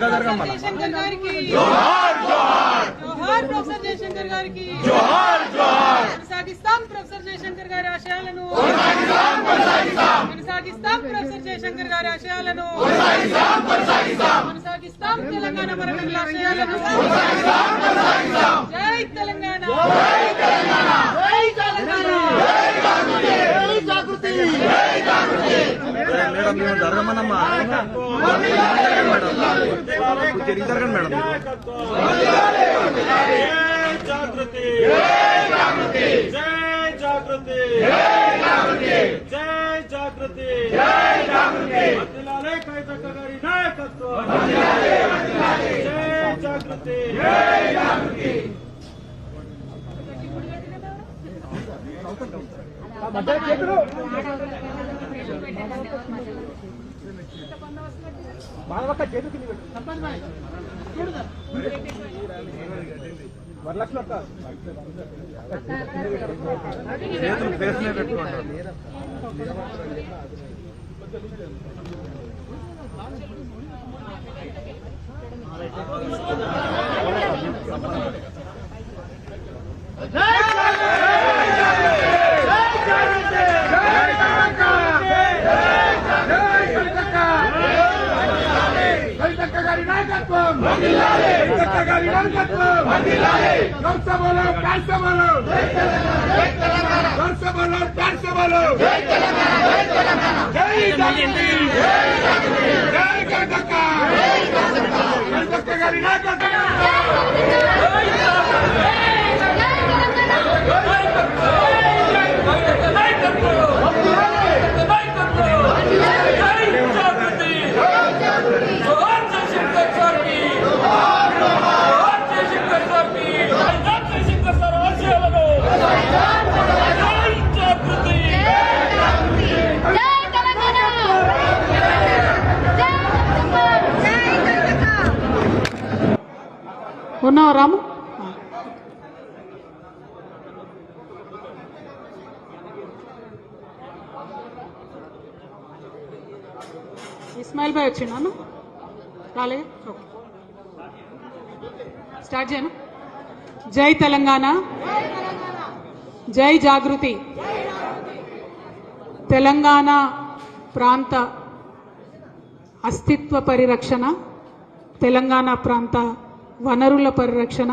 జయశంకర్ గారికి జోహార్ జోహార్ జోహార్ ప్రొఫెసర్ జయశంకర్ గారికి జోహార్ జోహార్ కొనసాగిస్తాం ప్రొఫెసర్ జయశంకర్ గారి ఆశయాలను కొనసాగిస్తాం కొనసాగిస్తాం ప్రొఫెసర్ జయశంకర్ గారి ఆశయాలను కొనసాగిస్తాం కొనసాగిస్తాం తెలంగాణ మరణల ఆశయాలను కొనసాగిస్తాం జై తెలంగాణ జై తెలంగాణ జై తెలంగాణ జై జాగృతి జై జాగృతి మేడం మేము జరగమన్నమ్మా జరగండి మేడం జాగృతి జై జాగృతి జై జాగృతి వర్ధిల్లాలి కవితక్క గారి నాయకత్వం జై జాగృతి చేతులు ఫేస్నే పెట్టుకుంటారు ఉన్నావా రాము? ఇస్మాయిల్ భాయ్ వచ్చిండా? రాలే? ఓకే, స్టార్ట్ చేయను. జై తెలంగాణ, జై జాగృతి. తెలంగాణ ప్రాంత అస్తిత్వ పరిరక్షణ, తెలంగాణ ప్రాంత వనరుల పరిరక్షణ,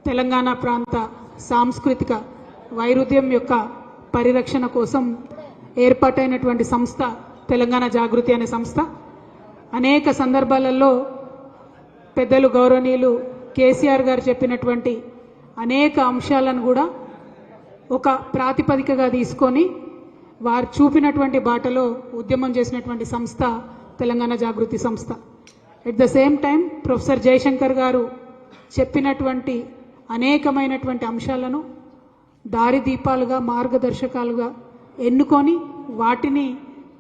తెలంగాణ ప్రాంత సాంస్కృతిక వైరుధ్యం యొక్క పరిరక్షణ కోసం ఏర్పాటైనటువంటి సంస్థ తెలంగాణ జాగృతి అనే సంస్థ. అనేక సందర్భాలలో పెద్దలు గౌరవనీయులు కేసీఆర్ గారు చెప్పినటువంటి అనేక అంశాలను కూడా ఒక ప్రాతిపదికగా తీసుకొని వారు చూపినటువంటి బాటలో ఉద్యమం చేసినటువంటి సంస్థ తెలంగాణ జాగృతి సంస్థ. At the same time professor Jayashankar గారు చెప్పినటువంటి అనేకమైనటువంటి అంశాలను దారిదీపాలుగా మార్గదర్శకాలుగా ఎన్నుకొని వాటిని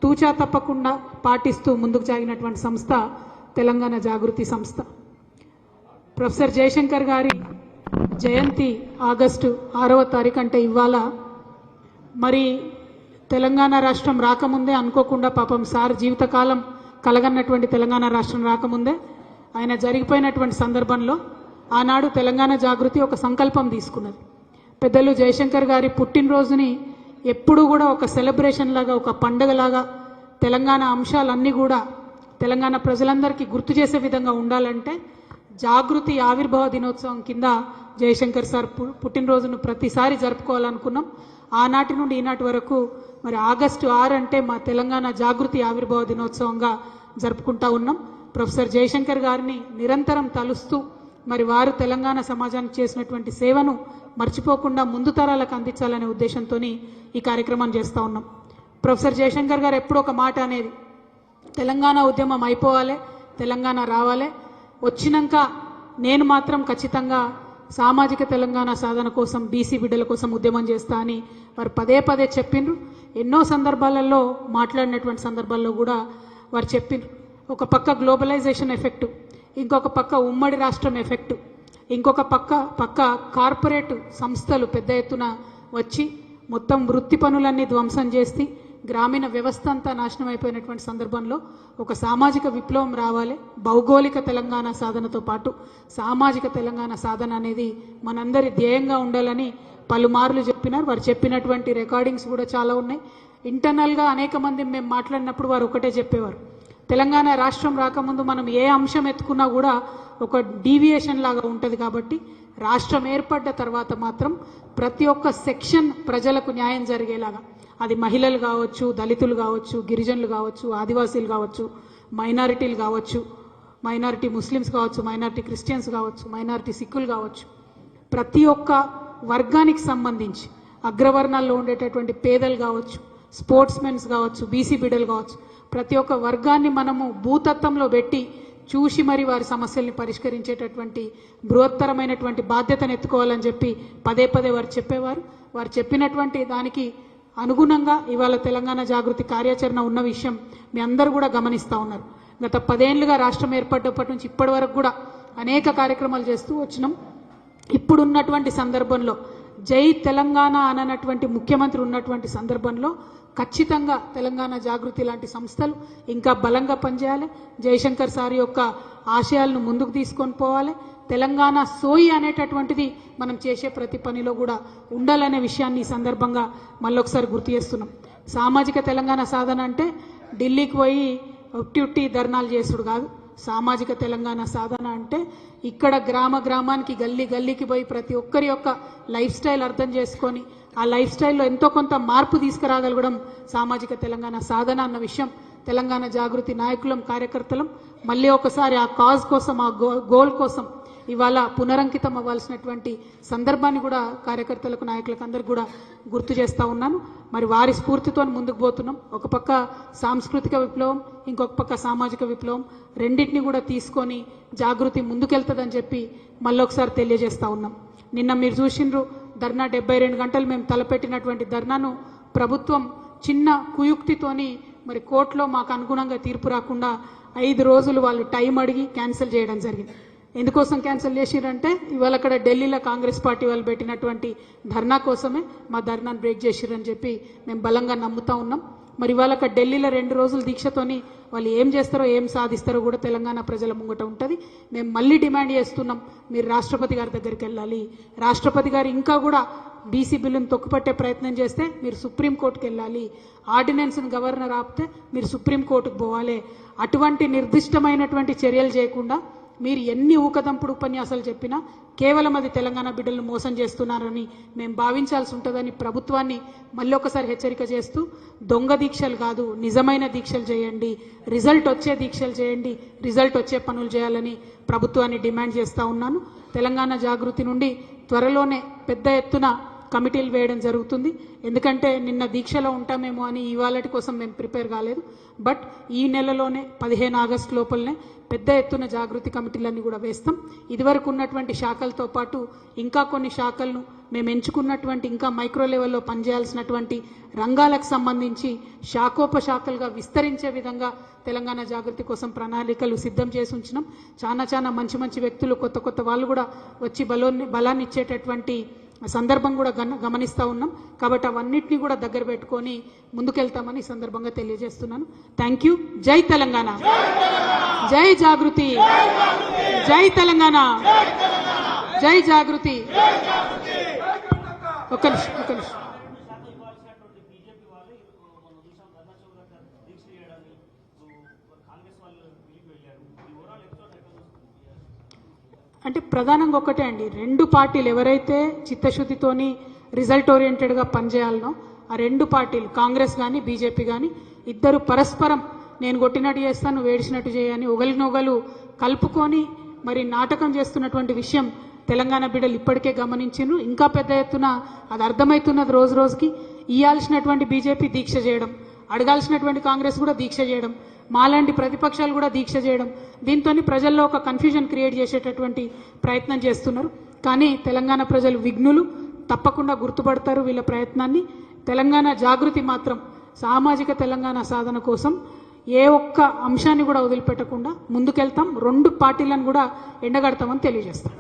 తూచా తప్పకుండా పాటిస్తూ ముందుకు సాగినటువంటి సంస్థ తెలంగాణ జాగృతి సంస్థ. ప్రొఫెసర్ జయశంకర్ గారి జయంతి ఆగస్టు 6వ తారీఖు అంటే ఇవాళ. మరి తెలంగాణ రాష్ట్రం రాకముందే అనుకోకుండా పాపం సార్ జీవితకాలం కలగన్నటువంటి తెలంగాణ రాష్ట్రం రాకముందే ఆయన జరిగిపోయినటువంటి సందర్భంలో ఆనాడు తెలంగాణ జాగృతి ఒక సంకల్పం తీసుకున్నది. పెద్దలు జయశంకర్ గారి పుట్టినరోజుని ఎప్పుడూ కూడా ఒక సెలబ్రేషన్ లాగా, ఒక పండుగలాగా తెలంగాణ అంశాలన్నీ కూడా తెలంగాణ ప్రజలందరికీ గుర్తు చేసే విధంగా ఉండాలంటే జాగృతి ఆవిర్భావ దినోత్సవం కింద జయశంకర్ సార్ పుట్టినరోజును ప్రతిసారి జరుపుకోవాలనుకున్నాం. ఆనాటి నుండి ఈనాటి వరకు మరి ఆగస్టు 6 అంటే మా తెలంగాణ జాగృతి ఆవిర్భావ దినోత్సవంగా జరుపుకుంటా ఉన్నాం. ప్రొఫెసర్ జయశంకర్ గారిని నిరంతరం తలుస్తూ మరి వారు తెలంగాణ సమాజానికి చేసినటువంటి సేవను మర్చిపోకుండా ముందు తరాలకు అందించాలనే ఉద్దేశంతో ఈ కార్యక్రమాన్ని చేస్తూ ఉన్నాం. ప్రొఫెసర్ జయశంకర్ గారు ఎప్పుడూ ఒక మాట అనేది, తెలంగాణ ఉద్యమం అయిపోవాలి, తెలంగాణ రావాలి, వచ్చినాక నేను మాత్రం ఖచ్చితంగా సామాజిక తెలంగాణ సాధన కోసం, బీసీ బిడ్డల కోసం ఉద్యమం చేస్తా అని వారు పదే పదే చెప్పిండ్రు. ఎన్నో సందర్భాలలో మాట్లాడినటువంటి సందర్భాల్లో కూడా వారు చెప్పిండ్రు. ఒక పక్క గ్లోబలైజేషన్ ఎఫెక్టు, ఇంకొక పక్క ఉమ్మడి రాష్ట్రం ఎఫెక్టు, ఇంకొక పక్క కార్పొరేట్ సంస్థలు పెద్ద ఎత్తున వచ్చి మొత్తం వృత్తి పనులన్నీ ధ్వంసం చేసి గ్రామీణ వ్యవస్థ అంతా నాశనం అయిపోయినటువంటి సందర్భంలో ఒక సామాజిక విప్లవం రావాలి. భౌగోళిక తెలంగాణ సాధనతో పాటు సామాజిక తెలంగాణ సాధన అనేది మనందరి ధ్యేయంగా ఉండాలని పలుమార్లు చెప్పినారు. వారు చెప్పినటువంటి రికార్డింగ్స్ కూడా చాలా ఉన్నాయి. ఇంటర్నల్గా అనేక మంది మేము మాట్లాడినప్పుడు వారు ఒకటే చెప్పేవారు, తెలంగాణ రాష్ట్రం రాకముందు మనం ఏ అంశం ఎత్తుకున్నా కూడా ఒక డీవియేషన్ లాగా ఉంటుంది. కాబట్టి రాష్ట్రం ఏర్పడ్డ తర్వాత మాత్రం ప్రతి ఒక్క సెక్షన్ ప్రజలకు న్యాయం జరిగేలాగా, అది మహిళలు కావచ్చు, దళితులు కావచ్చు, గిరిజనులు కావచ్చు, ఆదివాసీలు కావచ్చు, మైనారిటీలు కావచ్చు, మైనారిటీ ముస్లిమ్స్ కావచ్చు, మైనారిటీ క్రిస్టియన్స్ కావచ్చు, మైనారిటీ సిక్కులు కావచ్చు, ప్రతి ఒక్క వర్గానికి సంబంధించి అగ్రవర్ణాల్లో ఉండేటటువంటి పేదలు కావచ్చు, స్పోర్ట్స్ మెన్స్ కావచ్చు, బీసీ బిడ్డలు కావచ్చు, ప్రతి ఒక్క వర్గాన్ని మనము భూతత్వంలో పెట్టి చూసి మరి వారి సమస్యల్ని పరిష్కరించేటటువంటి బృహత్తరమైనటువంటి బాధ్యతను ఎత్తుకోవాలని చెప్పి పదే పదే వారు చెప్పేవారు. వారు చెప్పినటువంటి దానికి అనుగుణంగా ఇవాళ తెలంగాణ జాగృతి కార్యాచరణ ఉన్న విషయం మీ అందరూ కూడా గమనిస్తూ ఉన్నారు. గత 10 ఏళ్లుగా రాష్ట్రం ఏర్పడ్డప్పటి నుంచి ఇప్పటి వరకు కూడా అనేక కార్యక్రమాలు చేస్తూ వచ్చినాం. ఇప్పుడున్నటువంటి సందర్భంలో జై తెలంగాణ అననటువంటి ముఖ్యమంత్రి ఉన్నటువంటి సందర్భంలో ఖచ్చితంగా తెలంగాణ జాగృతి లాంటి సంస్థలు ఇంకా బలంగా పనిచేయాలి. జయశంకర్ సార్ యొక్క ఆశయాలను ముందుకు తీసుకొని పోవాలి. తెలంగాణ సోయి అనేటటువంటిది మనం చేసే ప్రతి పనిలో కూడా ఉండాలనే విషయాన్ని ఈ సందర్భంగా మళ్ళొకసారి గుర్తు చేస్తున్నాం. సామాజిక తెలంగాణ సాధన అంటే ఢిల్లీకి పోయి ఉట్టి ధర్నాలు చేసుడు కాదు. సామాజిక తెలంగాణ సాధన అంటే ఇక్కడ గ్రామ గ్రామానికి గల్లీ గల్లీకి పోయి ప్రతి ఒక్కరి యొక్క లైఫ్ స్టైల్ అర్థం చేసుకొని ఆ లైఫ్ స్టైల్లో ఎంతో కొంత మార్పు తీసుకురాగలగడం సామాజిక తెలంగాణ సాధన అన్న విషయం తెలంగాణ జాగృతి నాయకులం, కార్యకర్తలం మళ్ళీ ఒకసారి ఆ కాజ్ కోసం, ఆ గోల్ కోసం ఇవాళ పునరంకితం అవ్వాల్సినటువంటి సందర్భాన్ని కూడా కార్యకర్తలకు, నాయకులకు అందరికీ కూడా గుర్తు చేస్తూ ఉన్నాను. మరి వారి స్ఫూర్తితో ముందుకు పోతున్నాం. ఒక పక్క సాంస్కృతిక విప్లవం, ఇంకొక పక్క సామాజిక విప్లవం, రెండింటిని కూడా తీసుకొని జాగృతి ముందుకెళ్తుందని చెప్పి మళ్ళొకసారి తెలియజేస్తూ ఉన్నాం. నిన్న మీరు చూసిండ్రు ధర్నా 72 గంటలు మేము తలపెట్టినటువంటి ధర్నాను ప్రభుత్వం చిన్న కుయుక్తితోని మరి కోర్టులో మాకు అనుగుణంగా తీర్పు రాకుండా 5 రోజులు వాళ్ళు టైం అడిగి క్యాన్సిల్ చేయడం జరిగింది. ఎందుకోసం క్యాన్సిల్ చేసిరంటే ఇవాళ అక్కడ ఢిల్లీలో కాంగ్రెస్ పార్టీ వాళ్ళు పెట్టినటువంటి ధర్నా కోసమే మా ధర్నాను బ్రేక్ చేసిరని చెప్పి మేము బలంగా నమ్ముతా ఉన్నాం. మరి ఇవాళ అక్కడ ఢిల్లీలో 2 రోజుల దీక్షతోని వాళ్ళు ఏం చేస్తారో, ఏం సాధిస్తారో కూడా తెలంగాణ ప్రజల ముంగట ఉంటుంది. మేము మళ్ళీ డిమాండ్ చేస్తున్నాం, మీరు రాష్ట్రపతి గారి దగ్గరికి వెళ్ళాలి. రాష్ట్రపతి గారు ఇంకా కూడా బీసీ బిల్లును తొక్కుపట్టే ప్రయత్నం చేస్తే మీరు సుప్రీంకోర్టుకు వెళ్ళాలి. ఆర్డినెన్స్ని గవర్నర్ ఆపితే మీరు సుప్రీంకోర్టుకు పోవాలి. అటువంటి నిర్దిష్టమైనటువంటి చర్యలు చేయకుండా మీరు ఎన్ని ఊకదంపుడు ఉపన్యాసాలు చెప్పినా కేవలం అది తెలంగాణ బిడ్డలను మోసం చేస్తున్నారని మేము భావించాల్సి ఉంటుందని ప్రభుత్వాన్ని మళ్ళీ ఒకసారి హెచ్చరిక చేస్తూ, దొంగ దీక్షలు కాదు, నిజమైన దీక్షలు చేయండి, రిజల్ట్ వచ్చే దీక్షలు చేయండి, రిజల్ట్ వచ్చే పనులు చేయాలని ప్రభుత్వాన్ని డిమాండ్ చేస్తూ ఉన్నాను. తెలంగాణ జాగృతి నుండి త్వరలోనే పెద్ద ఎత్తున కమిటీలు వేయడం జరుగుతుంది. ఎందుకంటే నిన్న దీక్షలో ఉంటామేమో అని ఇవాళటి కోసం మేము ప్రిపేర్ కాలేదు. బట్ ఈ నెలలోనే 15 ఆగస్టు లోపలనే పెద్ద ఎత్తున జాగృతి కమిటీలన్నీ కూడా వేస్తాం. ఇదివరకు ఉన్నటువంటి శాఖలతో పాటు ఇంకా కొన్ని శాఖలను మేము ఎంచుకున్నటువంటి ఇంకా మైక్రో లెవెల్లో పనిచేయాల్సినటువంటి రంగాలకు సంబంధించి శాఖోపశాఖలుగా విస్తరించే విధంగా తెలంగాణ జాగృతి కోసం ప్రణాళికలు సిద్ధం చేసి ఉంచినాం. చాలా మంచి మంచి వ్యక్తులు, కొత్త వాళ్ళు కూడా వచ్చి బలాన్ని ఇచ్చేటటువంటి సందర్భం కూడా గమనిస్తూ ఉన్నాం. కాబట్టి అవన్నిటినీ కూడా దగ్గర పెట్టుకొని ముందుకెళ్తామని ఈ సందర్భంగా తెలియజేస్తున్నాను. Thank you. జై తెలంగాణ, జై జాగృతి, జై తెలంగాణ, జై జాగృతి. ఒక నిమిషం. అంటే ప్రధానంగా ఒకటే అండి, 2 పార్టీలు ఎవరైతే చిత్తశుద్ధితోని రిజల్ట్ ఓరియంటెడ్గా పనిచేయాలనో ఆ 2 పార్టీలు కాంగ్రెస్ కానీ బీజేపీ కానీ ఇద్దరు పరస్పరం నేను కొట్టినట్టు చేస్తాను, నువ్వు ఏడిచినట్టు చేయని ఒకరినొకరు కలుపుకొని మరి నాటకం చేస్తున్నటువంటి విషయం తెలంగాణ బిడ్డలు ఇప్పటికే గమనించారు. ఇంకా పెద్ద ఎత్తున అది అర్థమవుతున్నది రోజు రోజుకి. ఇయ్యాల్సినటువంటి బీజేపీ దీక్ష చేయడం, అడగాల్సినటువంటి కాంగ్రెస్ కూడా దీక్ష చేయడం, మాలాంటి ప్రతిపక్షాలు కూడా దీక్ష చేయడం, దీంతో ప్రజల్లో ఒక కన్ఫ్యూజన్ క్రియేట్ చేసేటటువంటి ప్రయత్నం చేస్తున్నారు. కానీ తెలంగాణ ప్రజలు విఘ్నులు, తప్పకుండా గుర్తుపడతారు వీళ్ళ ప్రయత్నాన్ని. తెలంగాణ జాగృతి మాత్రం సామాజిక తెలంగాణ సాధన కోసం ఏ ఒక్క అంశాన్ని కూడా వదిలిపెట్టకుండా ముందుకెళ్తాం. 2 పార్టీలను కూడా ఎండగడతామని తెలియజేస్తాం.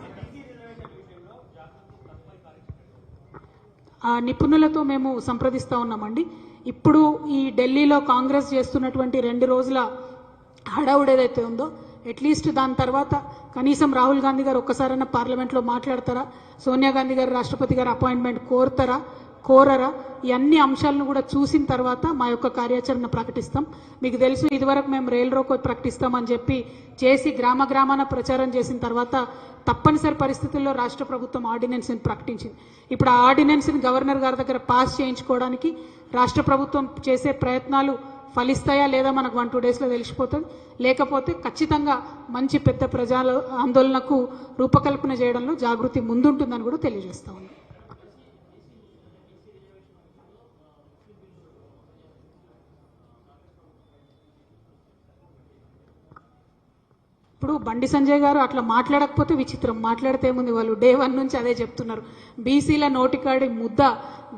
ఆ నిపుణులతో మేము సంప్రదిస్తూ ఉన్నామండి. ఇప్పుడు ఈ ఢిల్లీలో కాంగ్రెస్ చేస్తున్నటువంటి 2 రోజుల హడావుడు ఏదైతే ఉందో అట్లీస్ట్ దాని తర్వాత కనీసం రాహుల్ గాంధీ గారు ఒక్కసారైనా పార్లమెంట్లో మాట్లాడతారా, సోనియా గాంధీ గారు రాష్ట్రపతి గారు అపాయింట్మెంట్ కోరరా, ఈ అన్ని అంశాలను కూడా చూసిన తర్వాత మా యొక్క కార్యాచరణ ప్రకటిస్తాం. మీకు తెలుసు ఇదివరకు మేము రైల్ రోకో ప్రకటిస్తామని చెప్పి చేసి గ్రామాన ప్రచారం చేసిన తర్వాత తప్పనిసరి పరిస్థితుల్లో రాష్ట్ర ప్రభుత్వం ఆర్డినెన్స్ని ప్రకటించింది. ఇప్పుడు ఆ ఆర్డినెన్స్ని గవర్నర్ గారి దగ్గర పాస్ చేయించుకోవడానికి రాష్ట్ర ప్రభుత్వం చేసే ప్రయత్నాలు ఫలిస్తాయా లేదా మనకు 1-2 డేస్లో తెలిసిపోతుంది. లేకపోతే ఖచ్చితంగా మంచి పెద్ద ప్రజా ఆందోళనకు రూపకల్పన చేయడంలో జాగృతి ముందుంటుందని కూడా తెలియజేస్తా ఉన్నాం. ఇప్పుడు బండి సంజయ్ గారు అట్లా మాట్లాడకపోతే విచిత్రం, మాట్లాడితే ఏముంది, వాళ్ళు డే 1 నుంచి అదే చెప్తున్నారు. బీసీల నోటికాడి ముద్ద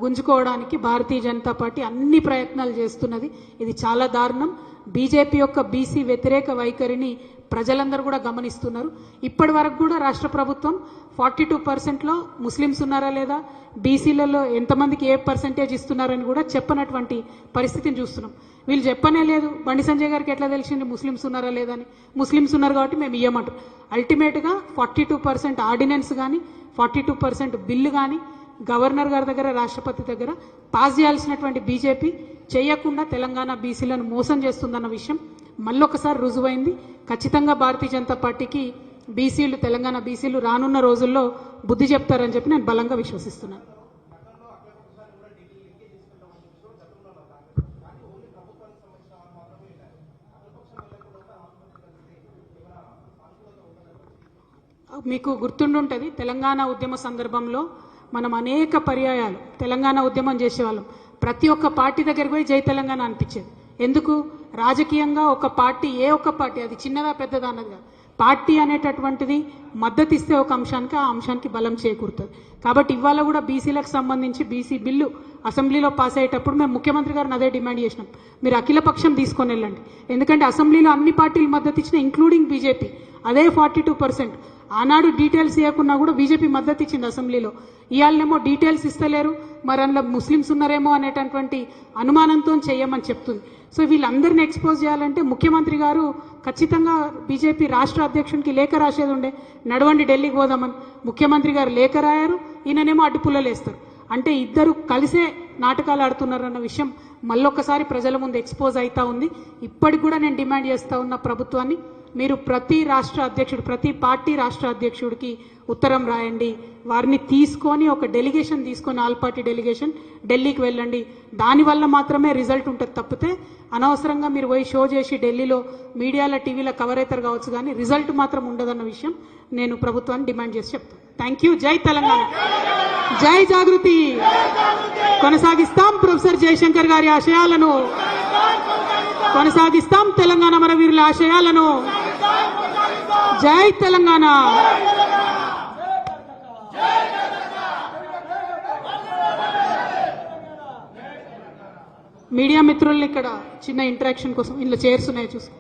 గుంజుకోవడానికి భారతీయ జనతా పార్టీ అన్ని ప్రయత్నాలు చేస్తున్నది. ఇది చాలా దారుణం. బీజేపీ యొక్క బీసీ వ్యతిరేక వైఖరిని ప్రజలందరూ కూడా గమనిస్తున్నారు. ఇప్పటి వరకు కూడా రాష్ట్ర ప్రభుత్వం 42%లో ముస్లిమ్స్ ఉన్నారా లేదా, బీసీలలో ఎంతమందికి ఏ పర్సెంటేజ్ ఇస్తున్నారని కూడా చెప్పనటువంటి పరిస్థితిని చూస్తున్నాం. వీళ్ళు చెప్పనే లేదు. బండి సంజయ్ గారికి ఎట్లా తెలిసింది ముస్లిమ్స్ ఉన్నారా లేదా అని? ముస్లిమ్స్ ఉన్నారు కాబట్టి మేము ఇయ్యమంటారు. అల్టిమేట్గా 42% ఆర్డినెన్స్ కానీ 42% బిల్లు కానీ గవర్నర్ గారి దగ్గర రాష్ట్రపతి దగ్గర పాస్ చేయాల్సినటువంటి బీజేపీ చేయకుండా తెలంగాణ బీసీలను మోసం చేస్తుందన్న విషయం మళ్ళొకసారి రుజువైంది. ఖచ్చితంగా భారతీయ జనతా పార్టీకి బీసీలు, తెలంగాణ బీసీలు రానున్న రోజుల్లో బుద్ధి చెప్తారని చెప్పి నేను బలంగా విశ్వసిస్తున్నాను. మీకు గుర్తుండుంటుంది, తెలంగాణ ఉద్యమ సందర్భంలో మనం అనేక పర్యాయాలు తెలంగాణ ఉద్యమం చేసేవాళ్ళం. ప్రతి ఒక్క పార్టీ దగ్గరికి పోయి జై తెలంగాణ అనిపించేది. ఎందుకు? రాజకీయంగా ఒక పార్టీ, ఏ ఒక్క పార్టీ, అది చిన్నదా పెద్దదా అన్నది కాదు, పార్టీ అనేటటువంటిది మద్దతు ఇస్తే ఒక అంశానికి, ఆ అంశానికి బలం చేకూరుతుంది. కాబట్టి ఇవాళ కూడా బీసీలకు సంబంధించి బీసీ బిల్లు అసెంబ్లీలో పాస్ అయ్యేటప్పుడు మేము ముఖ్యమంత్రి గారిని అదే డిమాండ్ చేసినాం, మీరు అఖిలపక్షం తీసుకొని వెళ్ళండి. ఎందుకంటే అసెంబ్లీలో అన్ని పార్టీలు మద్దతు ఇచ్చిన, ఇంక్లూడింగ్ బీజేపీ, అదే 42%. ఆనాడు డీటెయిల్స్ ఇవ్వకున్నా కూడా బీజేపీ మద్దతు ఇచ్చింది అసెంబ్లీలో. ఇవాళనేమో డీటెయిల్స్ ఇస్తలేరు, మరి అందులో ముస్లిమ్స్ ఉన్నారేమో అనేటటువంటి అనుమానంతో చేయమని చెప్తుంది. సో వీళ్ళందరినీ ఎక్స్పోజ్ చేయాలంటే ముఖ్యమంత్రి గారు ఖచ్చితంగా బీజేపీ రాష్ట్ర అధ్యక్షునికి లేఖ రాసేది ఉండే, నడవండి ఢిల్లీకి పోదామని. ముఖ్యమంత్రి గారు లేఖ రాయారు, ఈయననేమో అడ్డుపుల్లలేస్తారు. అంటే ఇద్దరు కలిసే నాటకాలు ఆడుతున్నారన్న విషయం మళ్ళొక్కసారి ప్రజల ముందు ఎక్స్పోజ్ అవుతా ఉంది. ఇప్పటికి కూడా నేను డిమాండ్ చేస్తూ ఉన్న ప్రభుత్వాన్ని, మీరు ప్రతి రాష్ట్ర అధ్యక్షుడు, ప్రతి పార్టీ రాష్ట్ర అధ్యక్షుడికి ఉత్తరం రాయండి, వారిని తీసుకొని ఒక డెలిగేషన్ తీసుకొని, ఆల్ పార్టీ డెలిగేషన్ ఢిల్లీకి వెళ్ళండి. దానివల్ల మాత్రమే రిజల్ట్ ఉంటుంది. తప్పితే అనవసరంగా మీరు పోయి షో చేసి ఢిల్లీలో మీడియాలో, టీవీలో కవర్ అవుతారు కావచ్చు, కానీ రిజల్ట్ మాత్రం ఉండదన్న విషయం నేను ప్రభుత్వాన్ని డిమాండ్ చేసి చెప్తాను. Thank you. జై తెలంగాణ, జై జాగృతి. కొనసాగిస్తాం ప్రొఫెసర్ జయశంకర్ గారి ఆశయాలను, కొనసాగిస్తాం తెలంగాణ అమరవీరుల ఆశయాలను. జై తెలంగాణ. మీడియా మిత్రుల్ని ఇక్కడ చిన్న ఇంటరాక్షన్ కోసం ఇందులో చైర్స్ ఉన్నాయి చూసుకో.